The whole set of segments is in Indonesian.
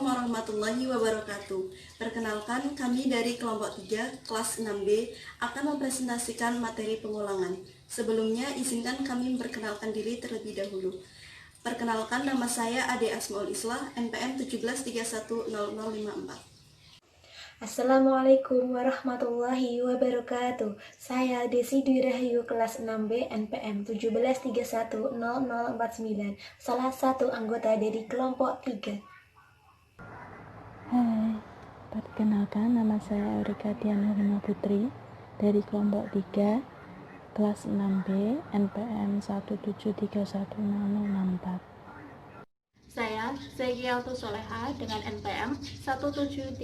Assalamualaikum warahmatullahi wabarakatuh. Perkenalkan, kami dari kelompok 3 kelas 6B akan mempresentasikan materi pengulangan. Sebelumnya, izinkan kami memperkenalkan diri terlebih dahulu. Perkenalkan, nama saya Ade Asmaul Islah, NPM 17310054. Assalamualaikum warahmatullahi wabarakatuh. Saya Desi Dwi Rahayu kelas 6B NPM 17310049, salah satu anggota dari kelompok 3. Hai, perkenalkan nama saya Eureka Diana Rima Putri dari kelompok 3 kelas 6B NPM 17310064. Saya Zeki Altu Soleha dengan NPM 173100068.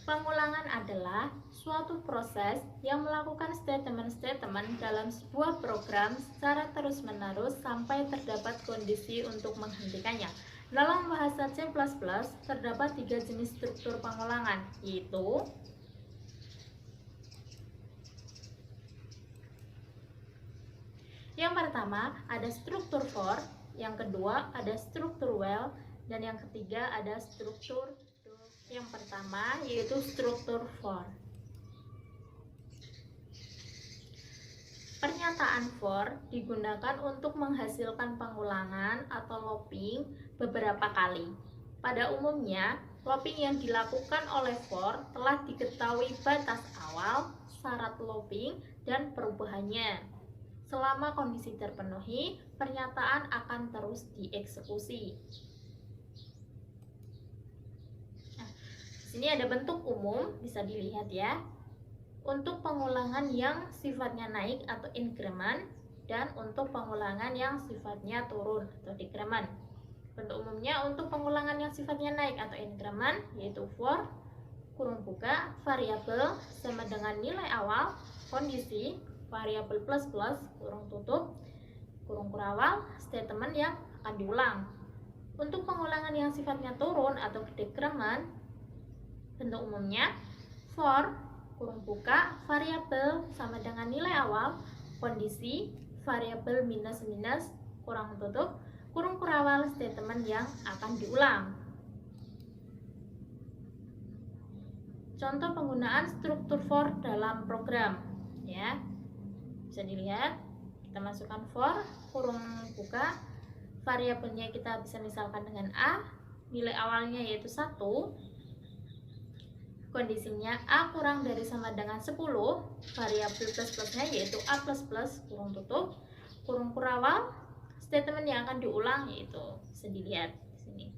Pengulangan adalah suatu proses yang melakukan statement-statement dalam sebuah program secara terus-menerus sampai terdapat kondisi untuk menghentikannya. Dalam bahasa C++, terdapat 3 jenis struktur pengulangan, yaitu yang pertama ada struktur for, yang kedua ada struktur while, dan yang ketiga ada struktur do. Yang pertama yaitu struktur for. Pernyataan for digunakan untuk menghasilkan pengulangan atau looping beberapa kali. Pada umumnya, looping yang dilakukan oleh for telah diketahui batas awal, syarat looping, dan perubahannya. Selama kondisi terpenuhi, pernyataan akan terus dieksekusi. Nah, sini ada bentuk umum, bisa dilihat ya. Untuk pengulangan yang sifatnya naik atau increment, dan untuk pengulangan yang sifatnya turun atau decrement. Bentuk umumnya untuk pengulangan yang sifatnya naik atau increment yaitu for kurung buka variabel sama dengan nilai awal kondisi variabel plus plus kurung tutup kurung kurawal statement yang akan diulang. Untuk pengulangan yang sifatnya turun atau decrement, bentuk umumnya for kurung buka variabel sama dengan nilai awal kondisi variabel minus minus kurang tutup kurung kurawal statement yang akan diulang. Contoh penggunaan struktur for dalam program ya, bisa dilihat. Kita masukkan for kurung buka variabelnya kita bisa misalkan dengan A, nilai awalnya yaitu 1, kondisinya A kurang dari sama dengan 10, variabel plus-plusnya yaitu A++ kurung tutup, kurung kurawal, statement yang akan diulang yaitu bisa dilihat di sini.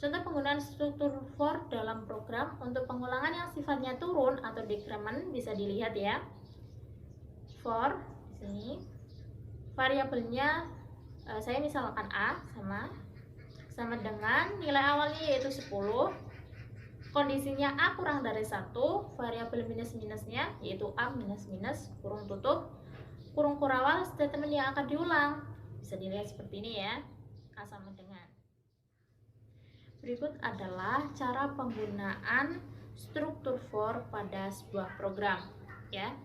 Contoh penggunaan struktur for dalam program untuk pengulangan yang sifatnya turun atau decrement bisa dilihat ya. For di sini variabelnya saya misalkan A sama dengan nilai awalnya yaitu 10, kondisinya A kurang dari 1, variabel minus-minusnya yaitu A minus-minus kurung tutup kurung kurawal statement yang akan diulang. Bisa dilihat seperti ini ya, A sama dengan. Berikut adalah cara penggunaan struktur for pada sebuah program ya.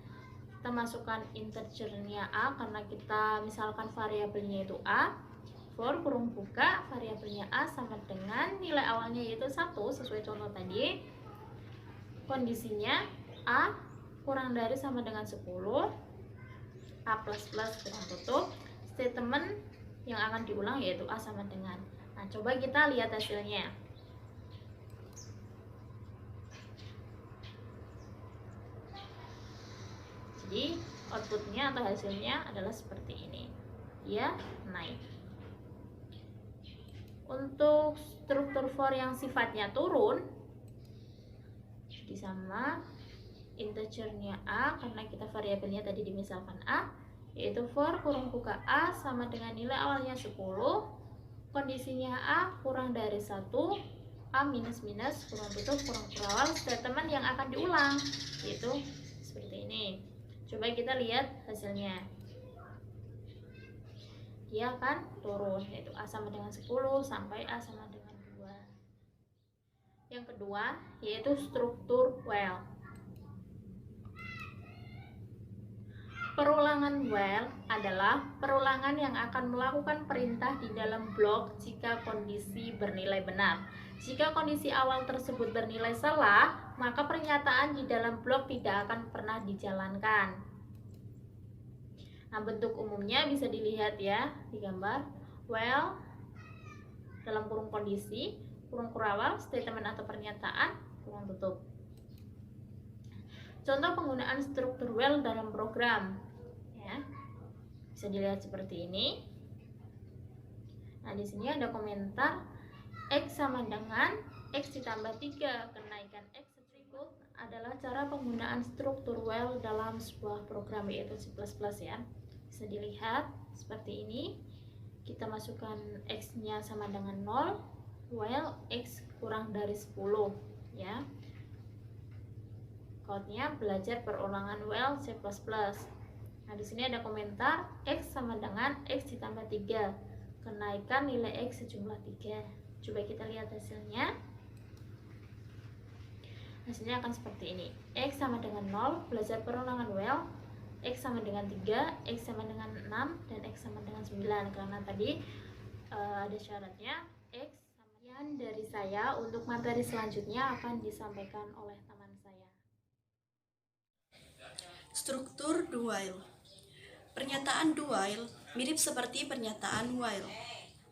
Kita masukkan integernya A karena kita misalkan variabelnya itu A. For kurung buka variabelnya A sama dengan nilai awalnya yaitu 1 sesuai contoh tadi. Kondisinya A kurang dari sama dengan 10, A++ kurang tutup, statement yang akan diulang yaitu A sama dengan. Nah, coba kita lihat hasilnya. Jadi outputnya atau hasilnya adalah seperti ini, dia naik. Untuk struktur for yang sifatnya turun, sama integernya A karena kita variabelnya tadi dimisalkan A, yaitu for kurung buka A sama dengan nilai awalnya 10, kondisinya A kurang dari 1, A minus minus kurang tutup kurang kurawal statement yang akan diulang yaitu seperti ini. Coba kita lihat hasilnya. Dia akan turun yaitu A sama dengan 10 sampai A sama dengan 2. Yang kedua yaitu struktur while. Perulangan while adalah perulangan yang akan melakukan perintah di dalam blok jika kondisi bernilai benar. Jika kondisi awal tersebut bernilai salah, maka pernyataan di dalam blok tidak akan pernah dijalankan. Nah, bentuk umumnya bisa dilihat ya di gambar. While dalam kurung kondisi, kurung awal, statement atau pernyataan, kurung tutup. Contoh penggunaan struktur while dalam program, ya, bisa dilihat seperti ini. Nah, di sini ada komentar X sama dengan X ditambah 3, kenaikan X. Berikut adalah cara penggunaan struktur while dalam sebuah program yaitu C++ ya. Bisa dilihat seperti ini. Kita masukkan X-nya sama dengan 0, while X kurang dari 10 ya. Code-nya belajar perulangan while C++. Nah, di sini ada komentar X sama dengan X ditambah 3, kenaikan nilai X sejumlah 3. Coba kita lihat hasilnya. Hasilnya akan seperti ini. X sama dengan 0, belajar perulangan while. X sama dengan 3, X sama dengan 6, dan X sama dengan 9. Karena tadi ada syaratnya X sama. Sekian dari saya. Untuk materi selanjutnya akan disampaikan oleh teman saya. Struktur do while. Pernyataan do while mirip seperti pernyataan while.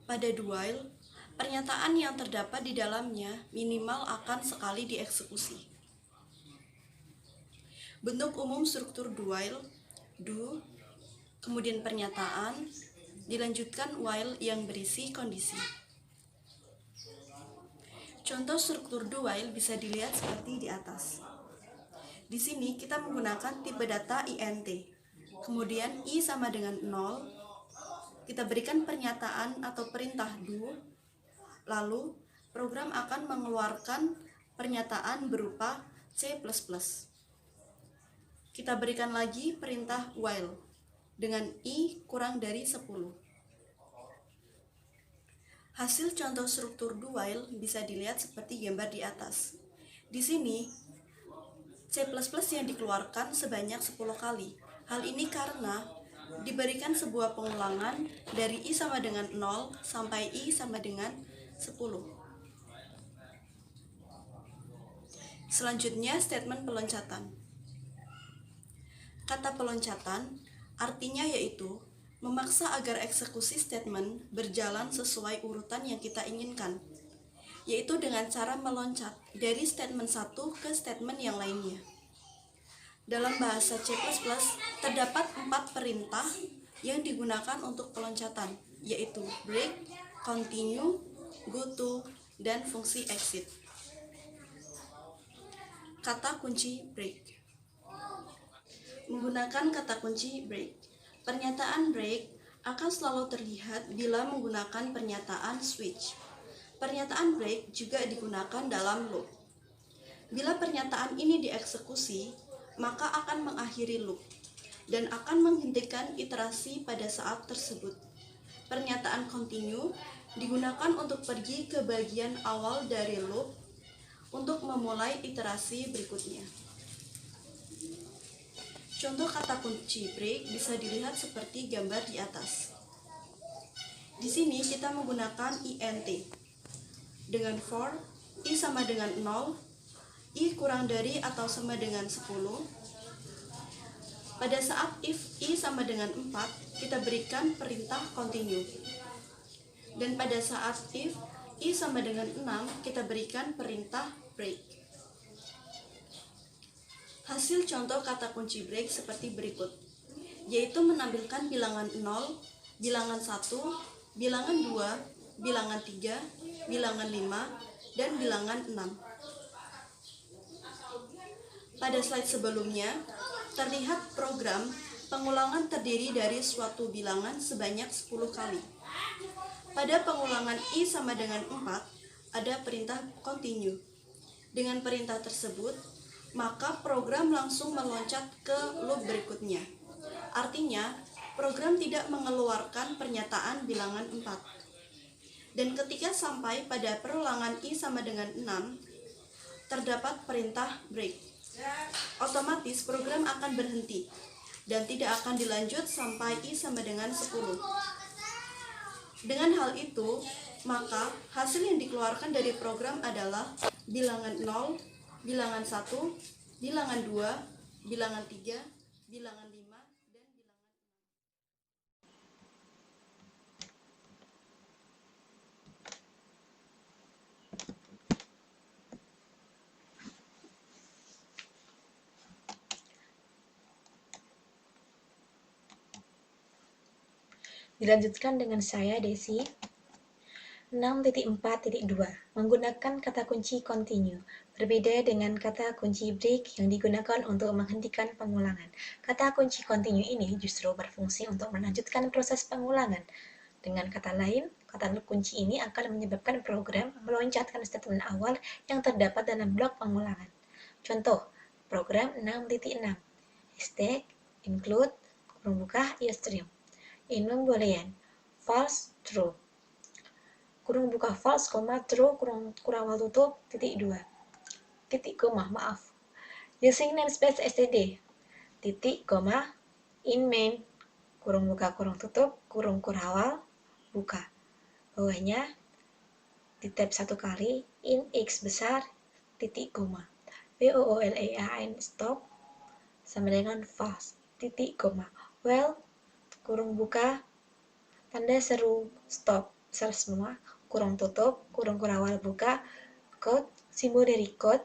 Pada do while, pernyataan yang terdapat di dalamnya minimal akan sekali dieksekusi. Bentuk umum struktur do while, do, kemudian pernyataan, dilanjutkan while yang berisi kondisi. Contoh struktur do while bisa dilihat seperti di atas. Di sini kita menggunakan tipe data int. Kemudian i sama dengan 0. Kita berikan pernyataan atau perintah do. Lalu program akan mengeluarkan pernyataan berupa C++. Kita berikan lagi perintah while dengan i kurang dari 10. Hasil contoh struktur do while bisa dilihat seperti gambar di atas. Di sini C++ yang dikeluarkan sebanyak 10 kali. Hal ini karena diberikan sebuah pengulangan dari i sama dengan 0 sampai i sama dengan 10. Selanjutnya statement peloncatan. Kata peloncatan artinya yaitu memaksa agar eksekusi statement berjalan sesuai urutan yang kita inginkan, yaitu dengan cara meloncat dari statement satu ke statement yang lainnya. Dalam bahasa C++ terdapat 4 perintah yang digunakan untuk peloncatan, yaitu break, continue, goto, dan fungsi exit. Kata kunci break. Menggunakan kata kunci break. Pernyataan break akan selalu terlihat bila menggunakan pernyataan switch. Pernyataan break juga digunakan dalam loop. Bila pernyataan ini dieksekusi, maka akan mengakhiri loop dan akan menghentikan iterasi pada saat tersebut. Pernyataan continue digunakan untuk pergi ke bagian awal dari loop untuk memulai iterasi berikutnya. Contoh kata kunci break bisa dilihat seperti gambar di atas. Di sini kita menggunakan int dengan for i sama dengan 0, i kurang dari atau sama dengan 10. Pada saat if i sama dengan 4, kita berikan perintah continue. Dan pada saat if i sama dengan 6, kita berikan perintah break. Hasil contoh kata kunci break seperti berikut, yaitu menampilkan bilangan 0, bilangan 1, bilangan 2, bilangan 3, bilangan 5, dan bilangan 6. Pada slide sebelumnya, terlihat program pengulangan terdiri dari suatu bilangan sebanyak 10 kali. Pada pengulangan i sama dengan 4, ada perintah continue. Dengan perintah tersebut, maka program langsung meloncat ke loop berikutnya. Artinya, program tidak mengeluarkan pernyataan bilangan 4. Dan ketika sampai pada perulangan i sama dengan 6, terdapat perintah break. Otomatis program akan berhenti dan tidak akan dilanjut sampai I sama dengan 10. Dengan hal itu, maka hasil yang dikeluarkan dari program adalah bilangan 0, bilangan 1, bilangan 2, bilangan 3, bilangan 5, dan bilangan 6. Dilanjutkan dengan saya, Desi. 6.4.2 menggunakan kata kunci continue. Berbeda dengan kata kunci break yang digunakan untuk menghentikan pengulangan. Kata kunci continue ini justru berfungsi untuk melanjutkan proses pengulangan. Dengan kata lain, kata kunci ini akan menyebabkan program meloncatkan statement awal yang terdapat dalam blok pengulangan. Contoh, program 6.6 hashtag include kurung buka iostream inung boolean false true kurung buka false, true, kurung awal tutup, titik 2. Titik koma, maaf. Using namespace std, titik koma, in main, kurung buka, kurung tutup, kurung awal, buka. Bawahnya, di tab 1 kali, in x besar, titik koma. boolean stop, sama dengan false, titik koma. Well, kurung buka, tanda seru, stop, besar semua, kurung tutup, kurung awal buka, code, simbol dari code,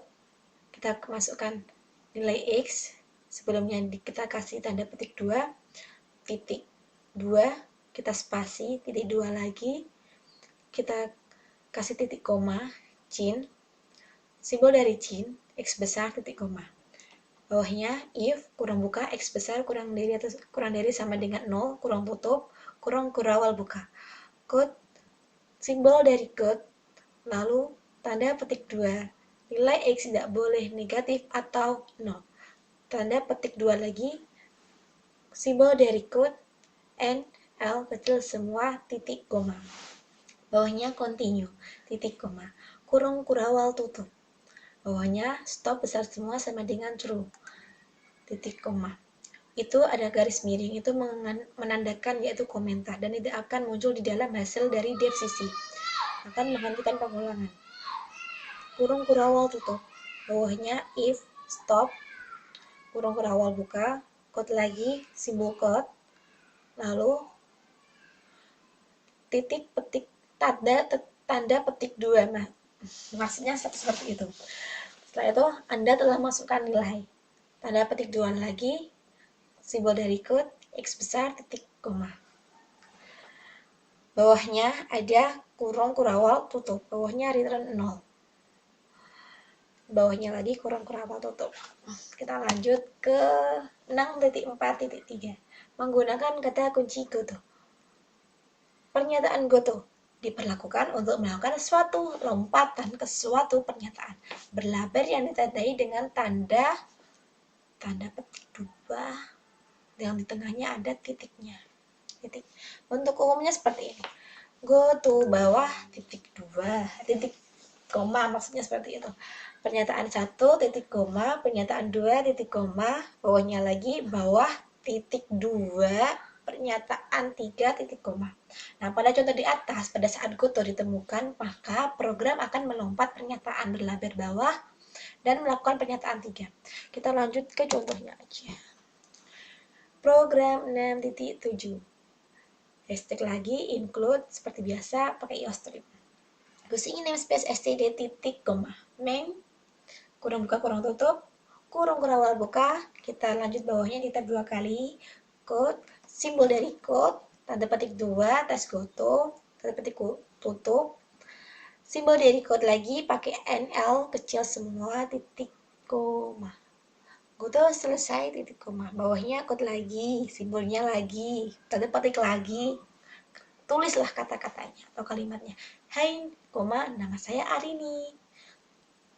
kita masukkan nilai X, sebelumnya kita kasih tanda petik 2, titik 2, kita spasi, titik 2 lagi, kita kasih titik koma, cin, simbol dari cin, X besar, titik koma. Bawahnya, if, kurang buka, X besar, kurang dari sama dengan 0, kurang tutup, kurang awal buka. Code, simbol dari code, lalu tanda petik 2, nilai X tidak boleh negatif atau 0. Tanda petik 2 lagi, simbol dari code, N, L, kecil semua, titik koma. Bawahnya continue, titik koma, kurung awal tutup. Bawahnya stop besar semua sama dengan true, titik koma. Itu ada garis miring, itu menandakan yaitu komentar dan tidak akan muncul di dalam hasil dari dev sisi. Akan menghentikan pengulangan. Kurung awal tutup. Bawahnya if, stop, kurung awal buka, code lagi, simbol code, lalu titik petik tanda petik 2. Nah, maksudnya seperti itu. Setelah itu, Anda telah masukkan nilai. Tanda petik 2 lagi, simbol dari code, X besar, titik koma. Bawahnya ada kurung awal tutup. Bawahnya return 0. Bawahnya lagi kurung awal tutup. Kita lanjut ke 6.4.3. Menggunakan kata kunci goto. Pernyataan goto diperlakukan untuk melakukan suatu lompatan ke suatu pernyataan berlaber yang ditandai dengan tanda petik 2 yang di tengahnya ada titiknya. Titik. Bentuk umumnya seperti ini. Go to bawah titik 2 titik koma, maksudnya seperti itu. Pernyataan 1 titik koma, pernyataan 2 titik koma, bawahnya lagi bawah titik 2, pernyataan 3 titik koma. Nah, pada contoh di atas, pada saat goto ditemukan, maka program akan melompat pernyataan berlaber bawah dan melakukan pernyataan 3. Kita lanjut ke contohnya aja. Program 6.7. Hashtag lagi include seperti biasa pakai iostream. Using namespace std titik koma main kurung buka kurung tutup kurung awal buka. Kita lanjut bawahnya di tab 2 kali code, simbol dari code, tanda petik 2, tes goto, tanda petik tutup, simbol dari code lagi pakai NL kecil semua, titik koma. Goto selesai, titik koma. Bawahnya code lagi, simbolnya lagi, tanda petik lagi. Tulislah kata-katanya atau kalimatnya. Hai, koma, nama saya Arini.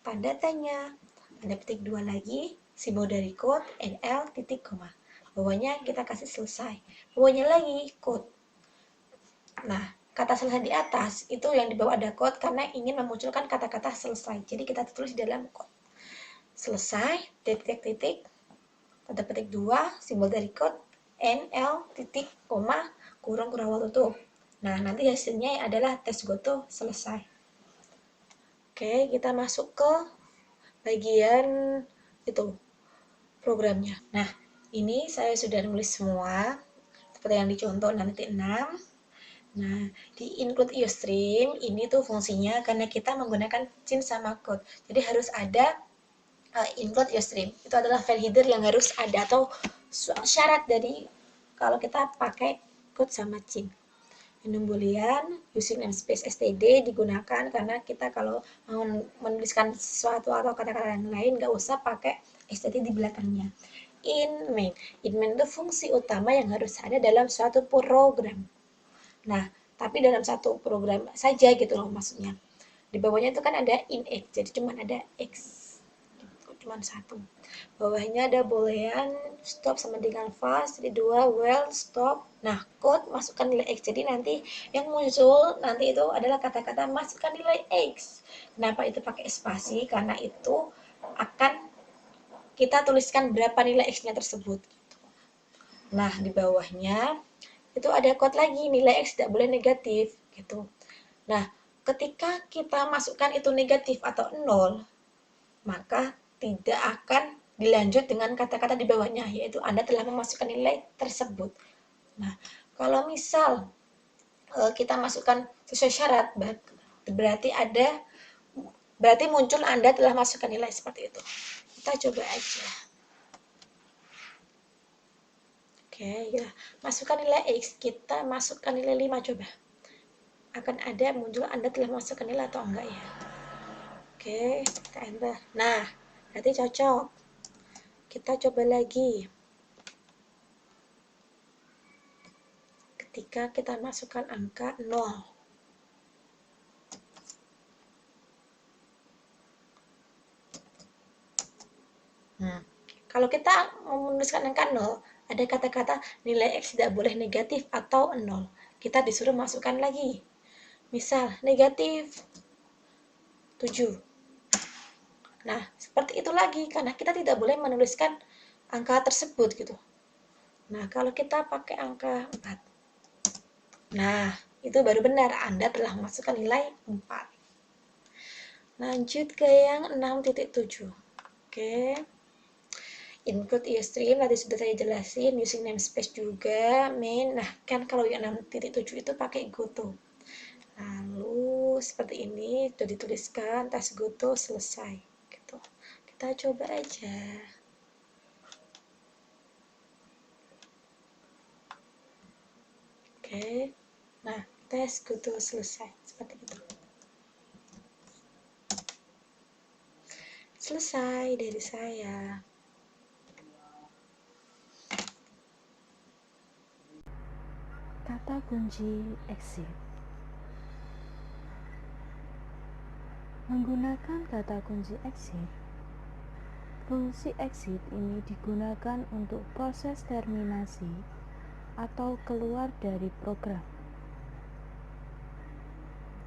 Tanda tanya. Tanda petik 2 lagi, simbol dari code, NL, titik koma. Bawahnya kita kasih selesai. Bawahnya lagi code. Nah, kata selesai di atas itu yang di bawah ada code karena ingin memunculkan kata-kata selesai. Jadi kita tulis di dalam code. selesai, titik-titik, tanda petik 2, simbol dari code, N, L, titik, koma, kurung tutup. Nah, nanti hasilnya adalah tes goto selesai. Oke, kita masuk ke bagian itu, programnya. Nah, ini saya sudah nulis semua, seperti yang dicontoh 6.6. Nah, di include iostream ini tuh fungsinya karena kita menggunakan cin sama code. Jadi harus ada include iostream. Itu adalah file header yang harus ada atau syarat dari kalau kita pakai code sama cin. Enum boolean using namespace std digunakan karena kita kalau mau menuliskan sesuatu atau kata-kata yang lain nggak usah pakai std di belakangnya. In main itu fungsi utama yang harus ada dalam suatu program. Nah, tapi dalam satu program saja gitu loh maksudnya. Di bawahnya itu kan ada in-x, jadi cuma ada x. Cuma satu. Bawahnya ada boolean, stop sama dengan fast, jadi 2, well, stop. Nah, code masukkan nilai x. Jadi nanti yang muncul nanti itu adalah kata-kata masukkan nilai x. Kenapa itu pakai spasi? Karena itu akan kita tuliskan berapa nilai x-nya tersebut. Nah, di bawahnya itu ada code lagi, nilai X tidak boleh negatif gitu. Nah, ketika kita masukkan itu negatif atau 0, maka tidak akan dilanjut dengan kata-kata di bawahnya, yaitu Anda telah memasukkan nilai tersebut. Nah, kalau misal kita masukkan sesuai syarat, berarti muncul Anda telah masukkan nilai seperti itu. Kita coba aja. Oke, ya. Masukkan nilai X, kita masukkan nilai 5 coba. Akan ada muncul Anda telah masukkan nilai atau enggak ya. Oke, kita enter. Nah, berarti cocok. Kita coba lagi. Ketika kita masukkan angka 0. Nah, kalau kita menuliskan angka 0, ada kata-kata nilai X tidak boleh negatif atau 0. Kita disuruh masukkan lagi. Misal, negatif 7. Nah, seperti itu lagi, karena kita tidak boleh menuliskan angka tersebut gitu. Nah, kalau kita pakai angka 4. Nah, itu baru benar, Anda telah memasukkan nilai 4. Lanjut ke yang 6.7. Oke. Include iostream tadi sudah saya jelasin, using namespace juga, main. Nah, kan kalau yang 6.7 itu pakai goto. Lalu seperti ini sudah dituliskan tes goto selesai gitu. Kita coba aja. Oke. Nah, tes goto selesai seperti itu. Selesai dari saya. Kata kunci exit. Menggunakan kata kunci exit, fungsi exit ini digunakan untuk proses terminasi atau keluar dari program.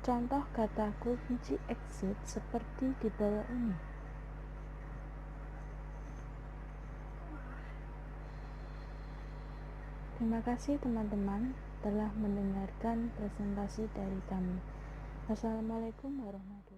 Contoh kata kunci exit seperti di bawah ini. Terima kasih teman-teman telah mendengarkan presentasi dari kami. Wassalamualaikum warahmatullahi wabarakatuh.